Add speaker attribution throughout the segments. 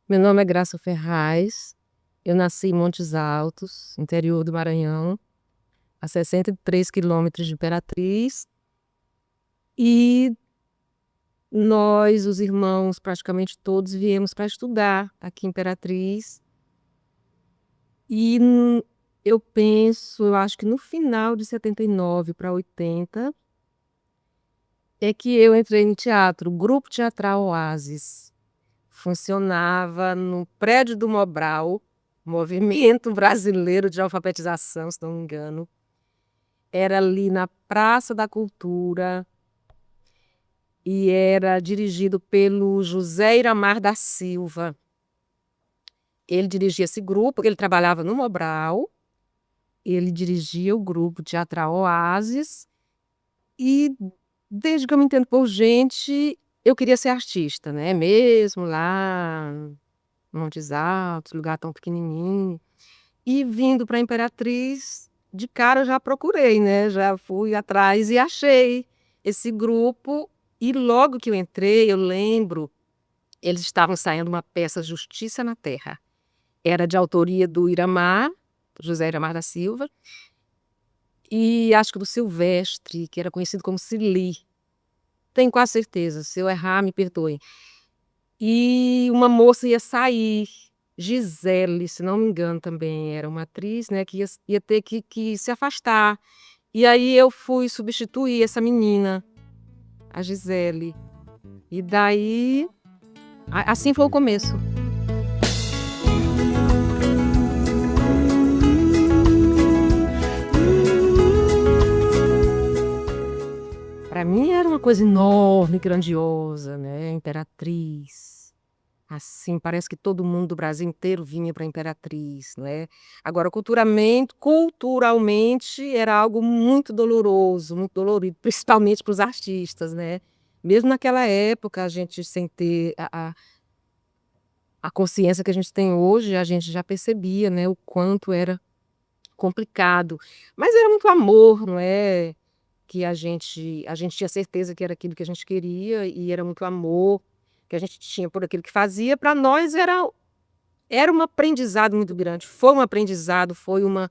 Speaker 1: Meu nome é Graça Ferraz, eu nasci em Montes Altos, interior do Maranhão, a 63 quilômetros de Imperatriz, e nós, os irmãos, praticamente todos, viemos para estudar aqui em Imperatriz. E eu acho que no final de 79 para 80, é que eu entrei no teatro, o Grupo Teatral Oasis. Funcionava no prédio do Mobral, Movimento Brasileiro de Alfabetização, se não me engano. Era ali na Praça da Cultura e era dirigido pelo José Iramar da Silva. Ele dirigia esse grupo, ele trabalhava no Mobral, ele dirigia o grupo teatral Oasis e, desde que eu me entendo por gente, eu queria ser artista, né? Mesmo lá em Montes Altos, lugar tão pequenininho. E vindo para a Imperatriz, de cara eu já procurei, né? Já fui atrás e achei esse grupo. E logo que eu entrei, eu lembro, eles estavam saindo uma peça Justiça na Terra. Era de autoria do Iramar, José Iramar da Silva, e acho que do Silvestre, que era conhecido como Cili. Tenho quase certeza, se eu errar, me perdoem. E uma moça ia sair, Gisele, se não me engano também, era uma atriz, né, que ia ter que se afastar. E aí eu fui substituir essa menina, a Gisele. E daí, assim foi o começo. Para mim era uma coisa enorme, grandiosa, né, Imperatriz. Assim, parece que todo mundo do Brasil inteiro vinha para a Imperatriz, não é? Agora, culturalmente era algo muito doloroso, muito dolorido, principalmente para os artistas, né? Mesmo naquela época, a gente sem ter a consciência que a gente tem hoje, a gente já percebia, né, o quanto era complicado. Mas era muito amor, não é? Que a gente tinha certeza que era aquilo que a gente queria e era muito amor que a gente tinha por aquilo que fazia. Para nós era um aprendizado muito grande, foi um aprendizado, foi uma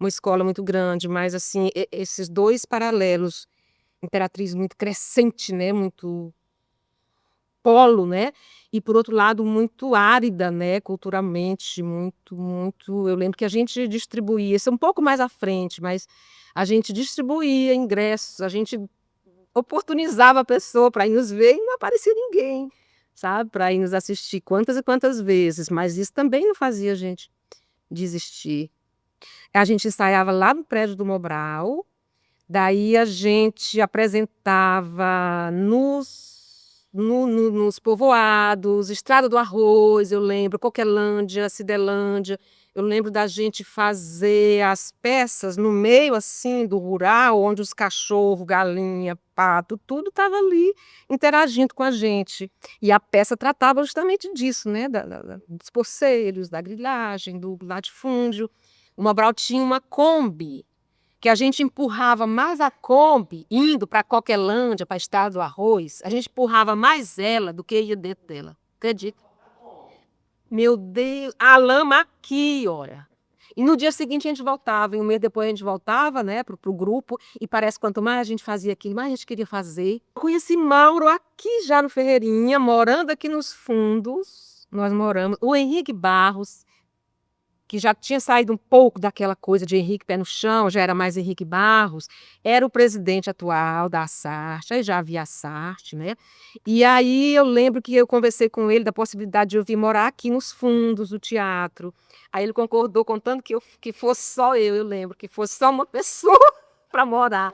Speaker 1: escola muito grande, mas assim, esses dois paralelos, Imperatriz muito crescente, né, muito polo, né, e por outro lado muito árida, né, culturalmente, muito, eu lembro que a gente distribuía, isso é um pouco mais à frente, mas a gente distribuía ingressos, a gente oportunizava a pessoa para ir nos ver e não aparecia ninguém, sabe? Para ir nos assistir quantas e quantas vezes, mas isso também não fazia a gente desistir. A gente ensaiava lá no prédio do Mobral, daí a gente apresentava nos povoados, Estrada do Arroz, eu lembro, Coquelândia, Cidelândia. Eu lembro da gente fazer as peças no meio assim do rural, onde os cachorros, galinha, pato, tudo estava ali interagindo com a gente. E a peça tratava justamente disso, né? Dos poceiros, da grilagem, do latifúndio. O Mobral tinha uma Kombi que a gente empurrava mais a Kombi, indo para Coquelândia, para a Estrada do Arroz, a gente empurrava mais ela do que ia dentro dela. Acredita? Meu Deus, a lama aqui, ora. E no dia seguinte a gente voltava, e um mês depois a gente voltava, né, pro grupo, e parece que quanto mais a gente fazia aquilo, mais a gente queria fazer. Eu conheci Mauro aqui já no Ferreirinha, morando aqui nos fundos, nós moramos. O Henrique Barros, que já tinha saído um pouco daquela coisa de Henrique Pé no Chão, já era mais Henrique Barros, era o presidente atual da Sarte, aí já havia a Sarte, né? E aí eu lembro que eu conversei com ele da possibilidade de eu vir morar aqui nos fundos do teatro. Aí ele concordou, contando que fosse só eu lembro, que fosse só uma pessoa para morar.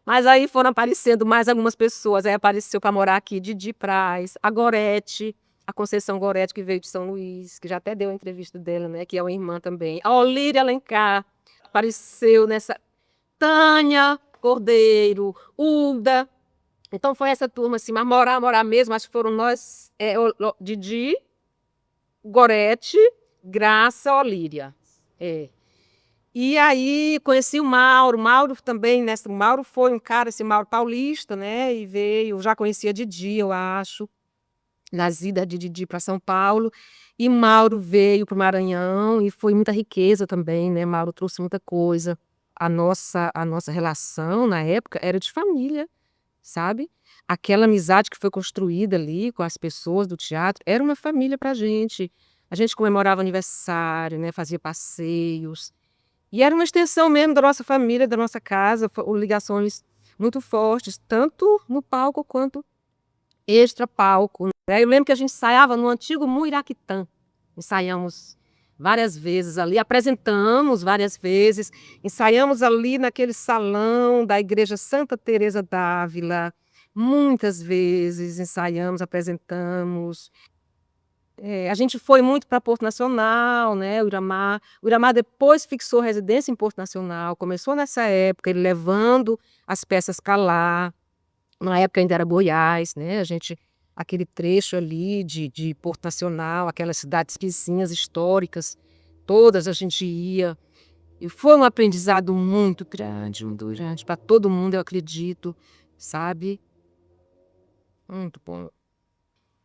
Speaker 1: Mas aí foram aparecendo mais algumas pessoas, aí apareceu para morar aqui Didi Praz, a Gorete, a Conceição Gorete, que veio de São Luís, que já até deu a entrevista dela, né? Que é uma irmã também. A Olíria Alencar apareceu nessa. Tânia Cordeiro, Ulda. Então foi essa turma, assim, mas morar mesmo, acho que foram nós, Didi, Gorete, Graça, Olíria. É. E aí conheci o Mauro também, né? O Mauro foi um cara, esse Mauro paulista, né? E veio, já conhecia Didi, eu acho. nas idas de Didi para São Paulo, e Mauro veio para o Maranhão e foi muita riqueza também, né? Mauro trouxe muita coisa. A nossa relação na época era de família, sabe? Aquela amizade que foi construída ali com as pessoas do teatro era uma família para a gente. A gente comemorava aniversário, né? Fazia passeios. E era uma extensão mesmo da nossa família, da nossa casa, ligações muito fortes, tanto no palco quanto extra palco, né? Eu lembro que a gente ensaiava no antigo Muiraquitã. Ensaiamos várias vezes ali, apresentamos várias vezes, ensaiamos ali naquele salão da Igreja Santa Teresa d'Ávila. Muitas vezes ensaiamos, apresentamos. A gente foi muito para Porto Nacional, né? O Iramar depois fixou residência em Porto Nacional, começou nessa época, ele levando as peças para lá. Na época ainda era Goiás, né? Aquele trecho ali de Porto Nacional, aquelas cidades vizinhas históricas, todas a gente ia. E foi um aprendizado muito grande para todo mundo, eu acredito, sabe? Muito bom.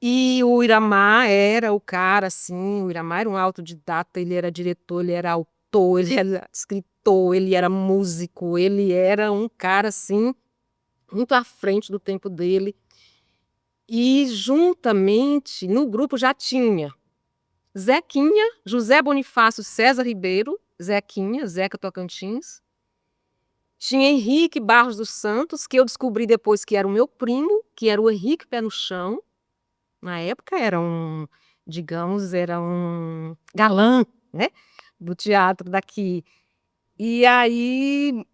Speaker 1: E o Iramar era o cara, assim, o Iramar era um autodidata, ele era diretor, ele era autor, ele era escritor, ele era músico, ele era um cara, assim, muito à frente do tempo dele. E juntamente no grupo já tinha Zequinha, José Bonifácio César Ribeiro, Zequinha, Zeca Tocantins. Tinha Henrique Barros dos Santos, que eu descobri depois que era o meu primo, que era o Henrique Pé no Chão. Na época era digamos, era um galã, né, do teatro daqui. E aí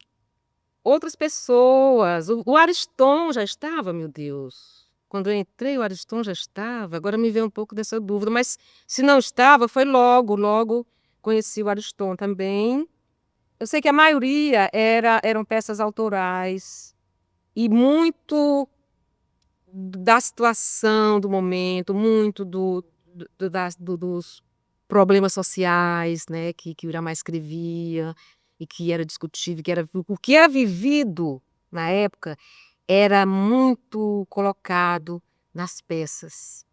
Speaker 1: outras pessoas, o Ariston já estava, meu Deus. Quando eu entrei, o Ariston já estava. Agora me veio um pouco dessa dúvida, mas se não estava, foi logo conheci o Ariston também. Eu sei que a maioria eram peças autorais e muito da situação do momento, muito dos problemas sociais, né, que o Iramar escrevia e que era discutível, o que era vivido na época era muito colocado nas peças.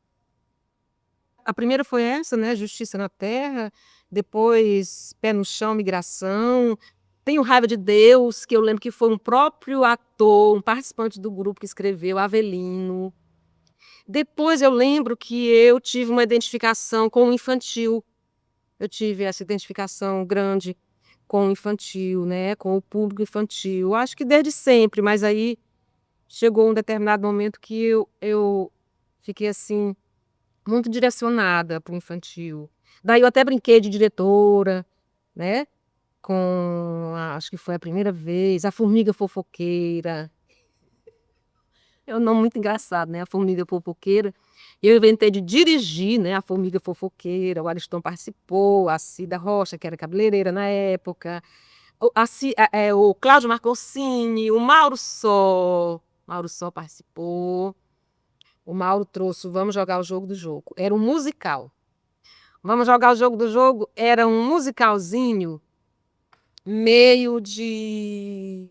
Speaker 1: A primeira foi essa, né, Justiça na Terra, depois Pé no Chão, Migração. Tenho Raiva de Deus, que eu lembro que foi um próprio ator, um participante do grupo que escreveu, Avelino. Depois eu lembro que eu tive uma identificação com o infantil. Eu tive essa identificação grande com o infantil, né? Com o público infantil. Acho que desde sempre, mas aí chegou um determinado momento que eu fiquei assim, muito direcionada para o infantil. Daí eu até brinquei de diretora, né? Acho que foi a primeira vez, a Formiga Fofoqueira. É um nome muito engraçado, né? A Formiga Fofoqueira. Eu inventei de dirigir, né? A Formiga Fofoqueira. O Ariston participou, a Cida Rocha, que era cabeleireira na época, o Cláudio Marconsini, o Mauro Só. Mauro Só participou. O Mauro trouxe o Vamos Jogar o Jogo do Jogo. Era um musical. Vamos Jogar o Jogo do Jogo era um musicalzinho meio de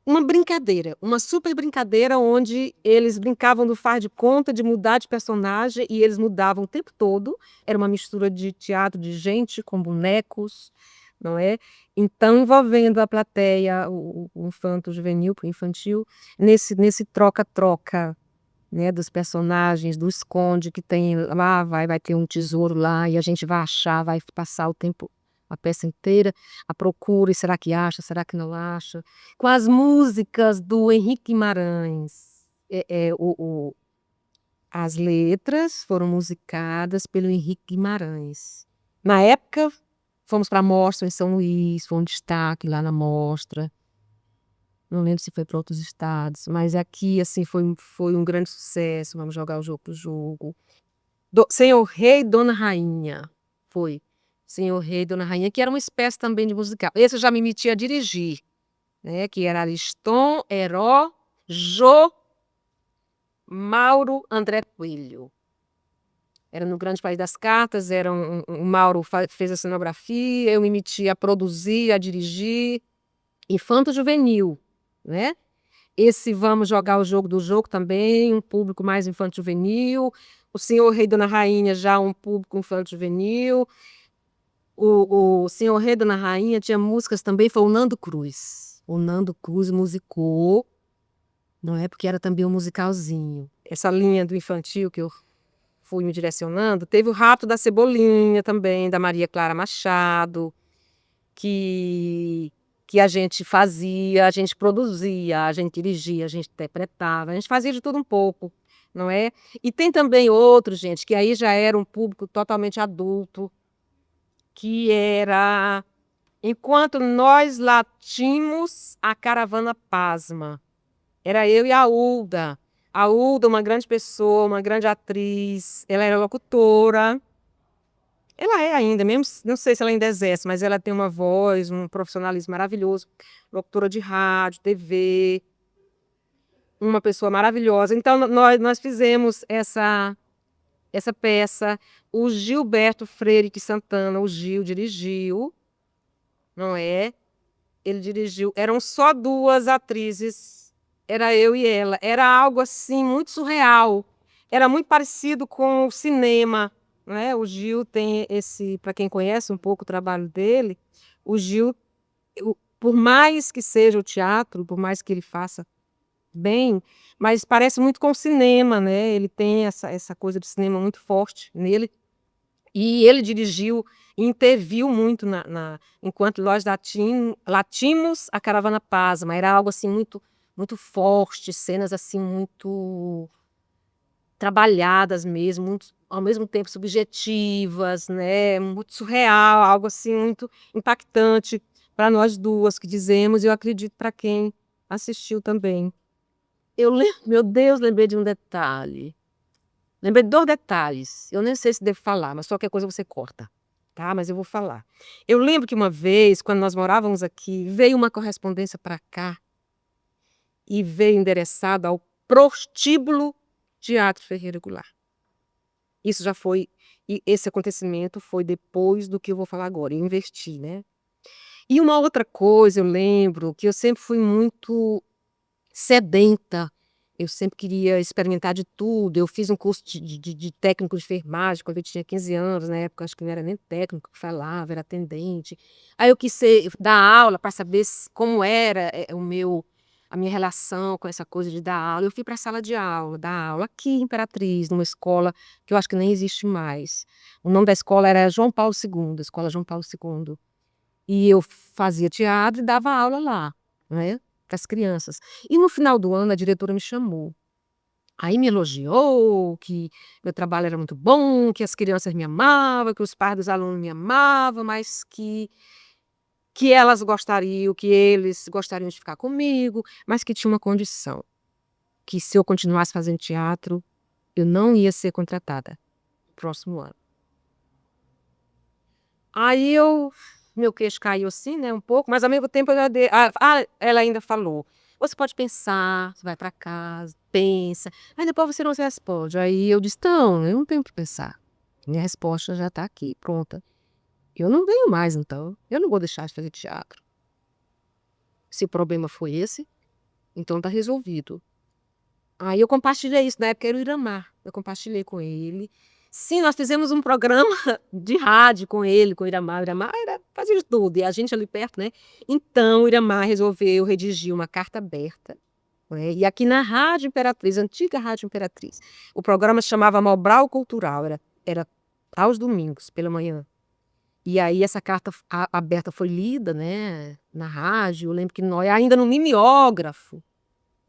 Speaker 1: uma brincadeira, uma super brincadeira onde eles brincavam do faz de conta, de mudar de personagem e eles mudavam o tempo todo. Era uma mistura de teatro de gente com bonecos, não é? Então, envolvendo a plateia, o infanto-juvenil para o infantil, nesse troca-troca, né, dos personagens, do esconde que tem lá, vai ter um tesouro lá e a gente vai achar, vai passar o tempo, a peça inteira, a procura, e será que acha, será que não acha? Com as músicas do Henrique Guimarães. As letras foram musicadas pelo Henrique Guimarães. Na época, fomos para a mostra em São Luís, foi um destaque lá na mostra. Não lembro se foi para outros estados, mas aqui, assim, foi um grande sucesso. Vamos jogar o jogo pro jogo. Senhor Rei e Dona Rainha. Foi. Senhor Rei e Dona Rainha, que era uma espécie também de musical. Esse eu já me meti a dirigir, né? Que era Ariston, Heró, Jô, Mauro, André Coelho. Era no Grande País das Cartas, o Mauro fez a cenografia, eu me meti a produzir, a dirigir. Infanto Juvenil, né? Esse Vamos Jogar o Jogo do Jogo também, um público mais infanto-juvenil, O Senhor Rei e Dona Rainha, já um público infantil juvenil. O Senhor Rei e Dona Rainha tinha músicas também, foi o Nando Cruz. O Nando Cruz musicou, não é? Porque era também um musicalzinho. Essa linha do infantil que eu fui me direcionando, teve o Rato da Cebolinha também, da Maria Clara Machado, que a gente fazia, a gente produzia, a gente dirigia, a gente interpretava, a gente fazia de tudo um pouco, não é? E tem também outros, gente, que aí já era um público totalmente adulto, que era Enquanto Nós Latimos, a Caravana Pasma. Era eu e a Ulda. A Ulda, uma grande pessoa, uma grande atriz, ela era locutora. Ela é ainda, mesmo, não sei se ela ainda exerce, mas ela tem uma voz, um profissionalismo maravilhoso. Locutora de rádio, TV, uma pessoa maravilhosa. Então, nós fizemos essa peça. O Gilberto Freire de Santana, o Gil, dirigiu, não é? Ele dirigiu. Eram só duas atrizes, era eu e ela. Era algo assim muito surreal. Era muito parecido com o cinema, né? O Gil tem esse, para quem conhece um pouco o trabalho dele, o Gil, por mais que seja o teatro, por mais que ele faça bem, mas parece muito com o cinema, né? Ele tem essa coisa do cinema muito forte nele. E ele dirigiu e interviu muito enquanto nós latimos a Caravana Pasma. Era algo assim muito, muito forte, cenas assim muito trabalhadas mesmo, muito, ao mesmo tempo subjetivas, né? Muito surreal, algo assim muito impactante para nós duas que dizemos, e eu acredito para quem assistiu também. Meu Deus, lembrei de um detalhe. Lembrei de 2 detalhes. Eu nem sei se devo falar, mas qualquer coisa você corta, tá? Mas eu vou falar. Eu lembro que uma vez, quando nós morávamos aqui, veio uma correspondência para cá e veio endereçada ao prostíbulo Teatro Ferreira Goulart. Isso já foi, e esse acontecimento foi depois do que eu vou falar agora. Eu investi, né? E uma outra coisa, eu lembro que eu sempre fui muito sedenta. Eu sempre queria experimentar de tudo. Eu fiz um curso de técnico de enfermagem quando eu tinha 15 anos. Na época, acho que não era nem técnico que falava, era atendente. Aí eu quis dar aula para saber como era a minha relação com essa coisa de dar aula. Eu fui para a sala de aula, dar aula aqui em Imperatriz, numa escola que eu acho que nem existe mais. O nome da escola era João Paulo II, Escola João Paulo II. E eu fazia teatro e dava aula lá, né? Para as crianças. E no final do ano a diretora me chamou. Aí me elogiou, que meu trabalho era muito bom, que as crianças me amavam, que os pais dos alunos me amavam, mas que elas gostariam, que eles gostariam de ficar comigo, mas que tinha uma condição, que se eu continuasse fazendo teatro, eu não ia ser contratada no próximo ano. Aí meu queixo caiu assim, né, um pouco, mas ao mesmo tempo ela ainda falou: "Você pode pensar, você vai para casa, pensa, aí depois você não se responde". Aí eu disse: "Não, eu não tenho para pensar. Minha resposta já está aqui, pronta. Eu não venho mais então, eu não vou deixar de fazer teatro. Se o problema foi esse, então está resolvido". Aí eu compartilhei isso, na época era o Iramar, eu compartilhei com ele. Sim, nós fizemos um programa de rádio com ele, com o Iramar fazia de tudo, e a gente ali perto, né. Então o Iramar resolveu redigir uma carta aberta, né, e aqui na Rádio Imperatriz, antiga Rádio Imperatriz, o programa se chamava Mobral Cultural, era aos domingos, pela manhã. E aí essa carta aberta foi lida, né, na rádio, eu lembro que nós ainda no mimeógrafo,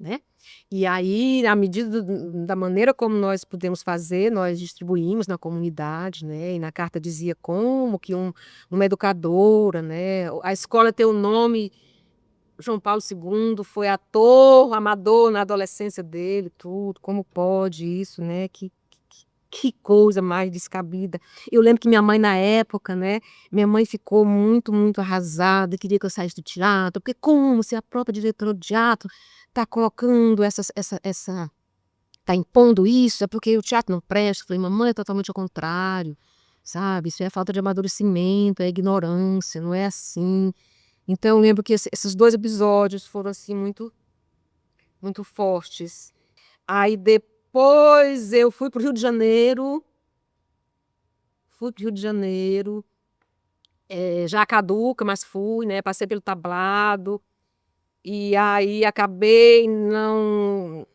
Speaker 1: né. E aí, à medida da maneira como nós pudemos fazer, nós distribuímos na comunidade, né, e na carta dizia como que uma educadora, né, a escola tem o nome João Paulo II, foi ator amador na adolescência dele, tudo, como pode isso, né, que coisa mais descabida. Eu lembro que minha mãe na época, né, minha mãe ficou muito, muito arrasada, queria que eu saísse do teatro, porque como se a própria diretora do teatro está colocando está impondo isso, é porque o teatro não presta. Eu falei: "Mamãe, é totalmente ao contrário, sabe, isso é falta de amadurecimento, é ignorância, não é assim". Então eu lembro que esses 2 episódios foram, assim, muito, muito fortes. Aí Depois eu fui para o Rio de Janeiro. Fui para o Rio de Janeiro. Já caduca, mas fui, né? Passei pelo tablado. E aí acabei não.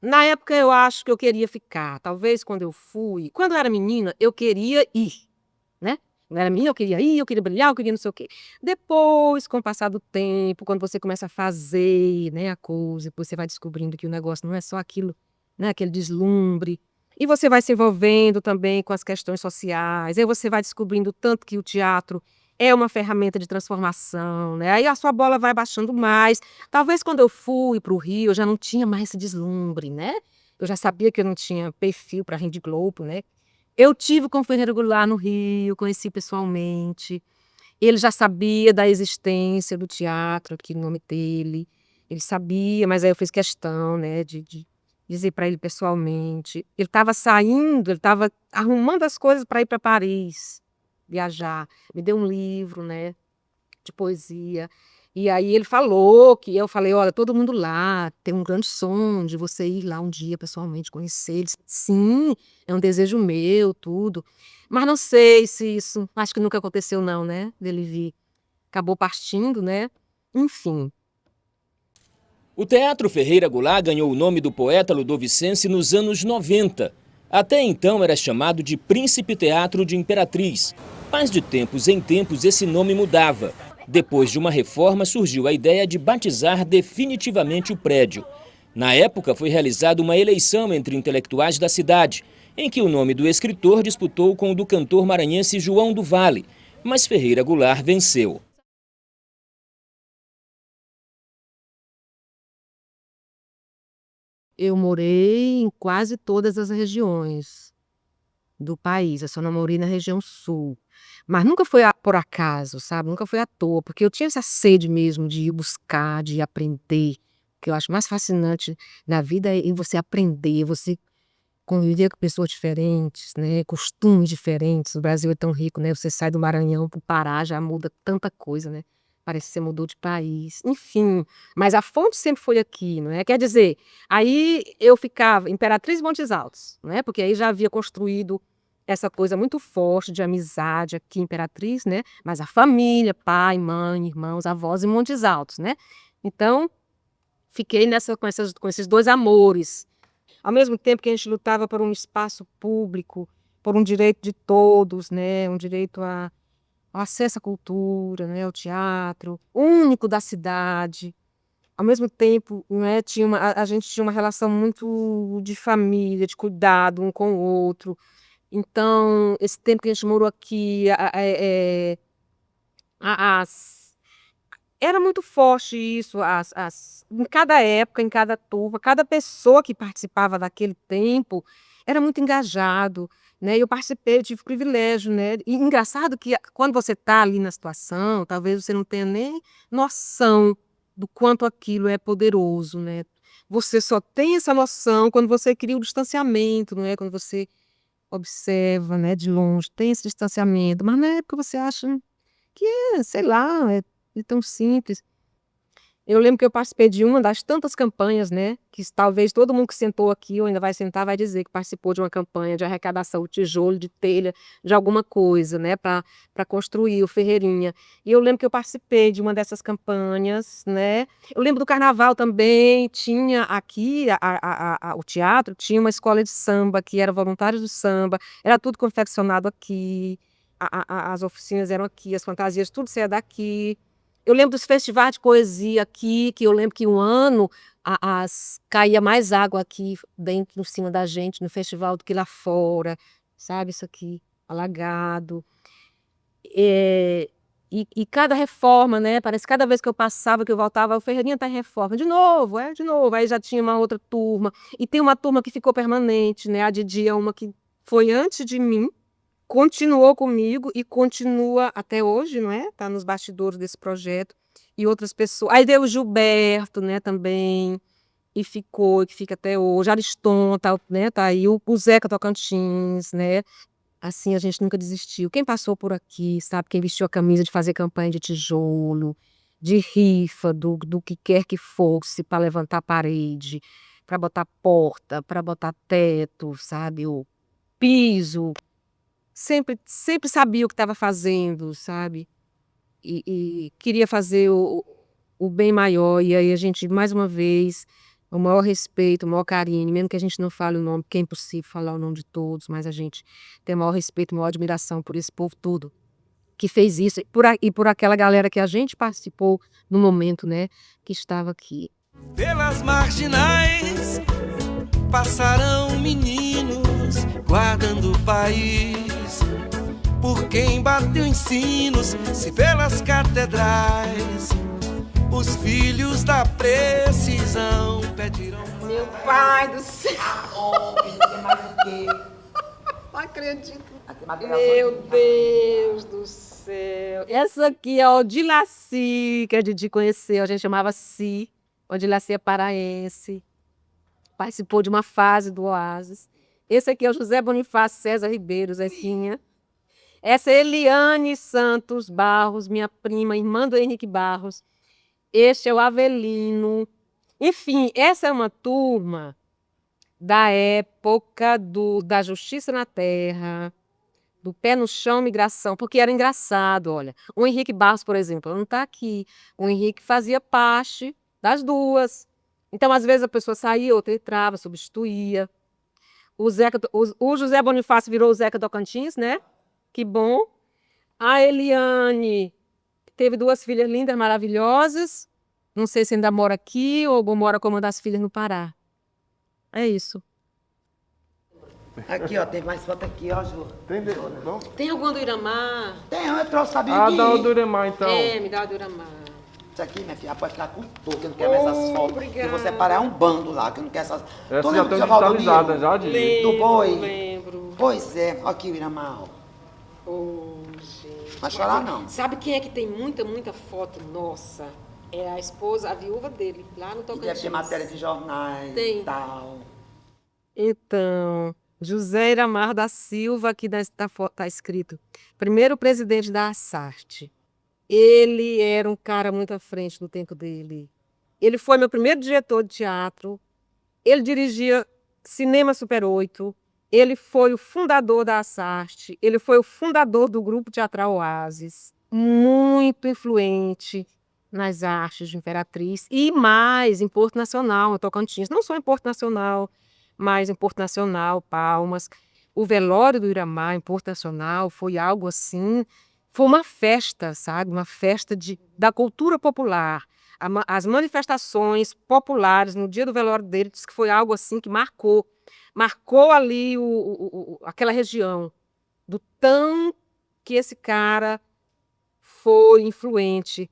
Speaker 1: Na época eu acho que eu queria ficar. Talvez quando eu fui. Quando eu era menina, eu queria ir, né? Quando eu era menina, eu queria ir, eu queria brilhar, eu queria não sei o quê. Depois, com o passar do tempo, quando você começa a fazer, né, a coisa, depois você vai descobrindo que o negócio não é só aquilo, né, aquele deslumbre. E você vai se envolvendo também com as questões sociais. Aí você vai descobrindo tanto que o teatro é uma ferramenta de transformação, né? Aí a sua bola vai baixando mais. Talvez quando eu fui para o Rio, eu já não tinha mais esse deslumbre, né? Eu já sabia que eu não tinha perfil para Rede Globo, né? Eu tive com o Ferreira Goulart no Rio, conheci pessoalmente. Ele já sabia da existência do teatro, aqui no nome dele. Ele sabia, mas aí eu fiz questão, né, de dizer para ele pessoalmente. Ele estava saindo, ele estava arrumando as coisas para ir para Paris, viajar. Me deu um livro, né, de poesia. E aí ele falou que eu falei, olha, todo mundo lá tem um grande sonho de você ir lá um dia pessoalmente conhecer. Ele disse, sim, é um desejo meu, tudo. Mas não sei se isso, acho que nunca aconteceu não, né, dele vir. Acabou partindo, né? Enfim.
Speaker 2: O Teatro Ferreira Goulart ganhou o nome do poeta ludovicense nos anos 90. Até então era chamado de Príncipe Teatro de Imperatriz. Mas de tempos em tempos esse nome mudava. Depois de uma reforma surgiu a ideia de batizar definitivamente o prédio. Na época foi realizada uma eleição entre intelectuais da cidade, em que o nome do escritor disputou com o do cantor maranhense João do Vale. Mas Ferreira Goulart venceu.
Speaker 1: Eu morei em quase todas as regiões do país. Eu só não morei na região sul. Mas nunca foi por acaso, sabe? Nunca foi à toa, porque eu tinha essa sede mesmo de ir buscar, de aprender. O que eu acho mais fascinante na vida é você aprender, você conviver com pessoas diferentes, né? Costumes diferentes. O Brasil é tão rico, né? Você sai do Maranhão para o Pará, já muda tanta coisa, né? Parece que você mudou de país. Enfim, mas a fonte sempre foi aqui, não é? Quer dizer, aí eu ficava Imperatriz Montes Altos, não é? Porque aí já havia construído essa coisa muito forte de amizade aqui em Imperatriz, né? Mas a família, pai, mãe, irmãos, avós em Montes Altos, né? Então, fiquei com esses dois amores. Ao mesmo tempo que a gente lutava por um espaço público, por um direito de todos, né? Um direito ao acesso à cultura, né? Ao teatro, único da cidade. Ao mesmo tempo, né? A gente tinha uma relação muito de família, de cuidado um com o outro. Então, esse tempo que a gente morou aqui, as era muito forte isso, em cada época, em cada turma, cada pessoa que participava daquele tempo era muito engajado, né? Eu participei, eu tive privilégio, né? E engraçado que quando você está ali na situação, talvez você não tenha nem noção do quanto aquilo é poderoso, né? Você só tem essa noção quando você cria o distanciamento, não é? Quando você observa, né, de longe, tem esse distanciamento, mas na época você acha que sei lá, é tão simples. Eu lembro que eu participei de uma das tantas campanhas, né, que talvez todo mundo que sentou aqui ou ainda vai sentar vai dizer que participou de uma campanha de arrecadação de tijolo, de telha, de alguma coisa, né, para construir o Ferreirinha. E eu lembro que eu participei de uma dessas campanhas, né. Eu lembro do carnaval também, tinha aqui o teatro tinha uma escola de samba que era voluntários do samba, era tudo confeccionado aqui, as oficinas eram aqui, as fantasias, tudo saía daqui. Eu lembro dos festivais de poesia aqui, que eu lembro que um ano caía mais água aqui dentro, em cima da gente, no festival, do que lá fora, sabe? Isso aqui, alagado. Eh, e cada reforma, né? Parece que cada vez que eu passava, que eu voltava, o Ferreirinha está em reforma. De novo. Aí já tinha uma outra turma. E tem uma turma que ficou permanente, né? A Didi é uma que foi antes de mim, continuou comigo e continua até hoje, não é? Tá nos bastidores desse projeto. E outras pessoas. Aí veio o Gilberto, né, também, e ficou, e que fica até hoje. Ariston, tá, né, tá aí. O Zeca Tocantins, né? Assim, a gente nunca desistiu. Quem passou por aqui, sabe? Quem vestiu a camisa de fazer campanha de tijolo, de rifa, do que quer que fosse, para levantar a parede, para botar porta, para botar teto, sabe, o piso. Sempre sabia o que estava fazendo, sabe? E queria fazer o bem maior. E aí a gente, mais uma vez, o maior respeito, o maior carinho, mesmo que a gente não fale o nome, porque é impossível falar o nome de todos, mas a gente tem o maior respeito, a maior admiração por esse povo todo que fez isso, e por aquela galera que a gente participou no momento, né, que estava aqui.
Speaker 3: Pelas marginais passarão meninos guardando o país. Por quem bateu em sinos, se pelas catedrais os filhos da precisão pedirão.
Speaker 1: Meu pai do céu!
Speaker 4: Mais o quê?
Speaker 1: Não acredito.
Speaker 4: Meu
Speaker 1: Deus do céu! Essa aqui é a Odilaci, que a Didi conheceu, a gente chamava Si. Odilaci é paraense. Participou de uma fase do Oasis. Esse aqui é o José Bonifácio César Ribeiro, Zequinha. Essa é Eliane Santos Barros, minha prima, irmã do Henrique Barros. Este é o Avelino. Enfim, essa é uma turma da época da Justiça na Terra, do Pé no Chão Migração, porque era engraçado, olha. O Henrique Barros, por exemplo, não está aqui. O Henrique fazia parte das duas. Então, às vezes, a pessoa saía, outra entrava, substituía. O José Bonifácio virou o Zeca Tocantins, né? Que bom. A Eliane teve 2 filhas lindas, maravilhosas. Não sei se ainda mora aqui ou mora com uma das filhas no Pará. É isso.
Speaker 4: Aqui, ó, tem mais foto aqui, ó, Ju.
Speaker 5: Não?
Speaker 1: Tem alguma do Iramar?
Speaker 4: Tem, eu trouxe, sabia
Speaker 5: Ah,
Speaker 4: aqui.
Speaker 5: dá o do Iremar, então.
Speaker 1: Me dá a do Iramar.
Speaker 4: Isso aqui, minha filha, pode ficar com tudo, que eu não quero mais essas fotos.
Speaker 1: Obrigada.
Speaker 4: Se você parar, é um bando lá, que eu não quero essas...
Speaker 5: Essas
Speaker 4: Tu
Speaker 5: já
Speaker 4: lembra
Speaker 5: estão
Speaker 4: do seu
Speaker 5: digitalizadas,
Speaker 4: Valdomiro?
Speaker 5: já, de...
Speaker 4: Do boi?
Speaker 1: Lembro.
Speaker 4: Pois é, ó aqui o Iramar, ó.
Speaker 1: Gente.
Speaker 4: Não vai chorar, não.
Speaker 1: Sabe quem é que tem muita foto nossa? É a esposa, a viúva dele, lá no
Speaker 4: E
Speaker 1: Tocantins.
Speaker 4: deve ter matéria de jornais
Speaker 1: Tem.
Speaker 4: e tal.
Speaker 1: Então, José Iramar da Silva, aqui tá escrito, primeiro presidente da Assarte. Ele era um cara muito à frente do tempo dele. Ele foi meu primeiro diretor de teatro. Ele dirigia Cinema Super 8. Ele foi o fundador da Assarte. Ele foi o fundador do grupo teatral Oasis. Muito influente nas artes de Imperatriz e mais em Porto Nacional, em Tocantins. Não só em Porto Nacional, mas em Porto Nacional, Palmas. O velório do Iramar em Porto Nacional foi algo assim, foi uma festa, sabe? Uma festa da cultura popular. As manifestações populares no dia do velório dele, disse que foi algo assim que marcou ali aquela região, do tão que esse cara foi influente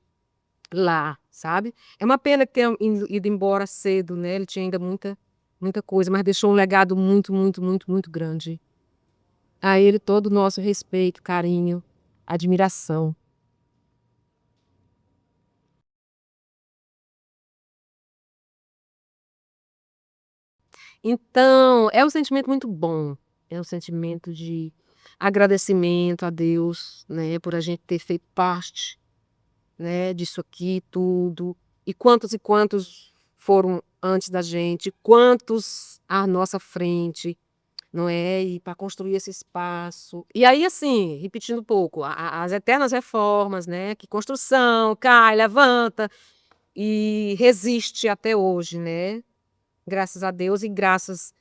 Speaker 1: lá, sabe? É uma pena que tenha ido embora cedo, né? Ele tinha ainda muita coisa, mas deixou um legado muito grande. A ele todo o nosso respeito, carinho, admiração. Então, é um sentimento muito bom. É um sentimento de agradecimento a Deus, né, por a gente ter feito parte, né, disso aqui tudo. E quantos foram antes da gente, quantos à nossa frente, não é? E para construir esse espaço. E aí, assim, repetindo um pouco, as eternas reformas, né? Que construção, cai, levanta e resiste até hoje, né? Graças a Deus e graças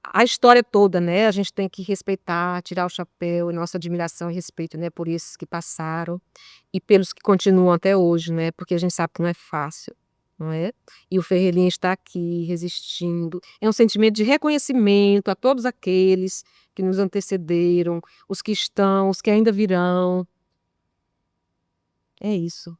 Speaker 1: à história toda, né? A gente tem que respeitar, tirar o chapéu, e nossa admiração e respeito, né? Por esses que passaram e pelos que continuam até hoje, né? Porque a gente sabe que não é fácil, não é? E o Ferreirinha está aqui, resistindo. É um sentimento de reconhecimento a todos aqueles que nos antecederam, os que estão, os que ainda virão. É isso.